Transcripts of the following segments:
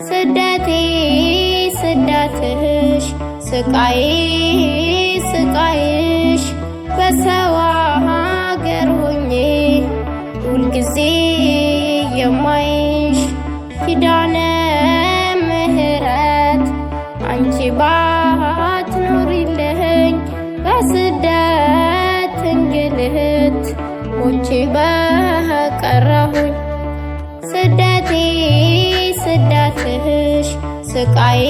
ስደቴ ስደትሽ ስቃዬ ስቃይሽ በሰው ሀገር ሆኜ ሁልጊዜ የማይሽ ኪዳነ ምሕረት አንቺ ባትኖሪልኝ በስደት እንግልት ሞቼ በቀረሁኝ። ስደቴ ስደትሽ ስቃዬ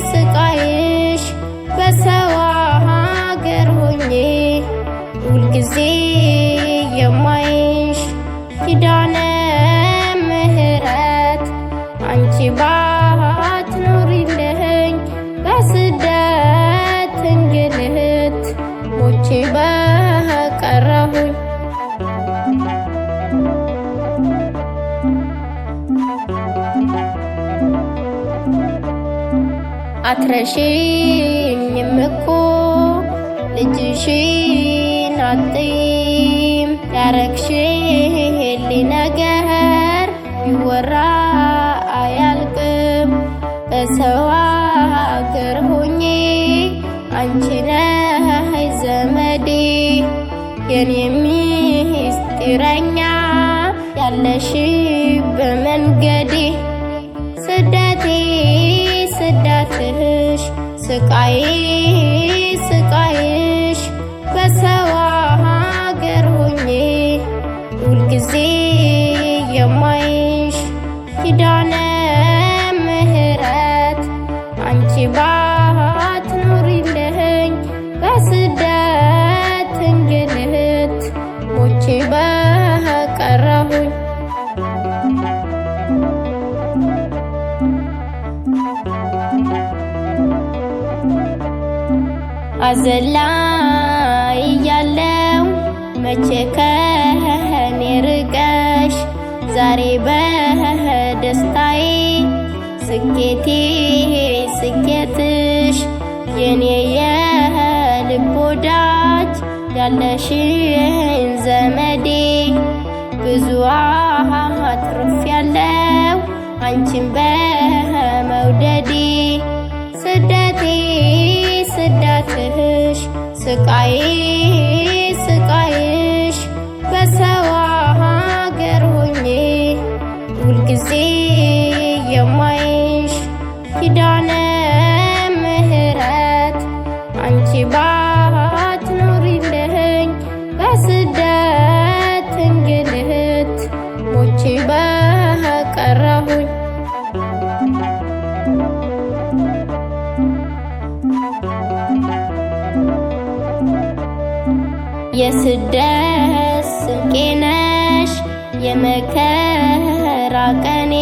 ስቃይሽ በሰው ሀገር ሆኜ ሁልጊዜ የማይሽ ኪዳነ ምሕረት አንቺ ባትኖሪልኝ በስደት እንግልት ሞቼ በቀረሁኝ። አትረሺኝም እኮ ልጅሽን አትይም ያረግሽልኝ ነገር ቢወራ አያልቅም። በሰው አገር ሆኜ አንቺ ነሽ ዘመዴ የኔ ሚስጥረኛ ያለሽ በመንገዴ። ስደቴ ስደትሽ ስቃዬ ስቃይሽ በሰው ሀገር ሆኜ ሁልጊዜ የማይሽ ኪዳነ ምሕረት አንቺ ባትኖሪልኝ በስደት እንግልት ሞቼ በቀረሁኝ። ሐዘን ላይ እያለሁ መቼ ከኔ ርቀሽ ዛሬ በደስታዬ ስኬቴ ስኬትሽ የኔ የልብ ወዳጅ ያለሽን ዘመዴ ብዙ አትርፌያለሁ አንቺን በመውደዴ። ስደቴ ስደትሽ ስቃዬ ስቃይሽ በሰው ሀገር ሆኜ ሁልጊዜ የማይሽ ኪዳነ ምሕረት አንቺ ባትኖሪልኝ በስደት እንግልት ሞቼ በቀረሁኝ። የስደት ስንቄ ነሽ የመከራ ቀኔ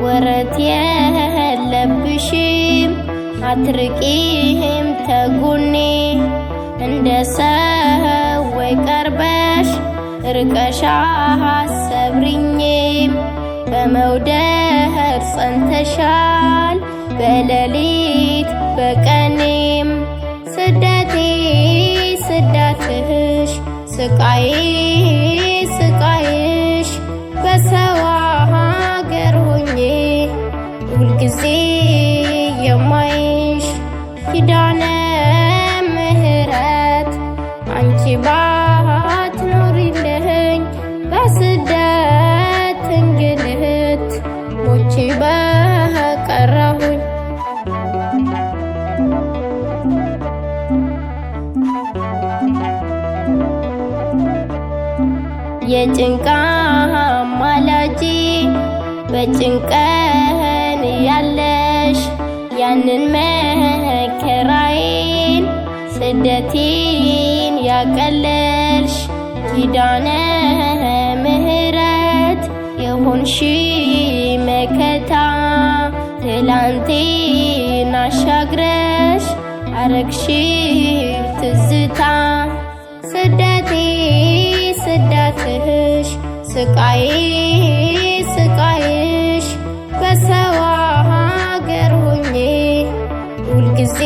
ወረት የለብሽም አትርቂም ተጎኔ። እንደ ሰው ወይ ቀርበሽ ርቀሽ አሰብሪኝም በመውደድ ጸንተሻል በሌሊት በቀኔም። ስደቴ ስደትሽ ስቃዬ ስቃይሽ በሰው ሀገር ሆኜ ሁልጊዜ የማይሽ ኪዳነ ምሕረት አንቺ ባትኖሪልኝ በስደት እንግልት ሞቼ በቀረሁኝ። የጭንቃ አማላጄ በጭንቀን ያለሽ ያንን መከራዬን ስደቴን ያቀለልሽ ኪዳነ ምሕረት የሆንሽ መከታ ትላንቴን አሻግረሽ አረግሽ ትዝታ። ስደቴ ስደትህ ስቃዬ ስቃይሽ በሰው ሀገር ሆኜ ሁልጊዜ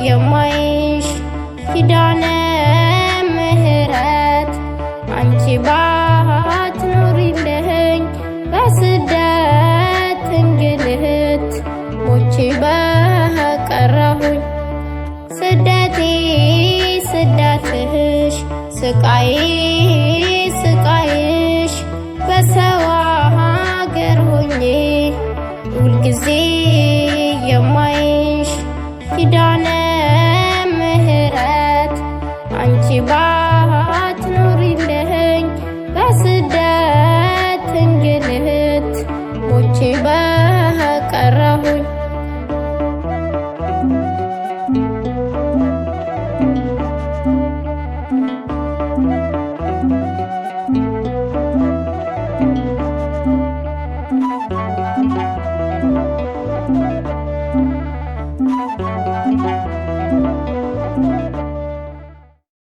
የማይሽ ኪዳነ ምሕረት አንቺ ባትኖሪልኝ በስደት እንግልት ሞቼ በቀረሁኝ። ስደቴ ስደትሽ ስቃዬ ስቃይሽ በሰው ሀገር ሆኜ ሁልጊዜ የማይሽ ኪዳነ ምሕረት አንቺ ባትኖሪልኝ በስደት እንግልት ሞቼ በቀረሁኝ።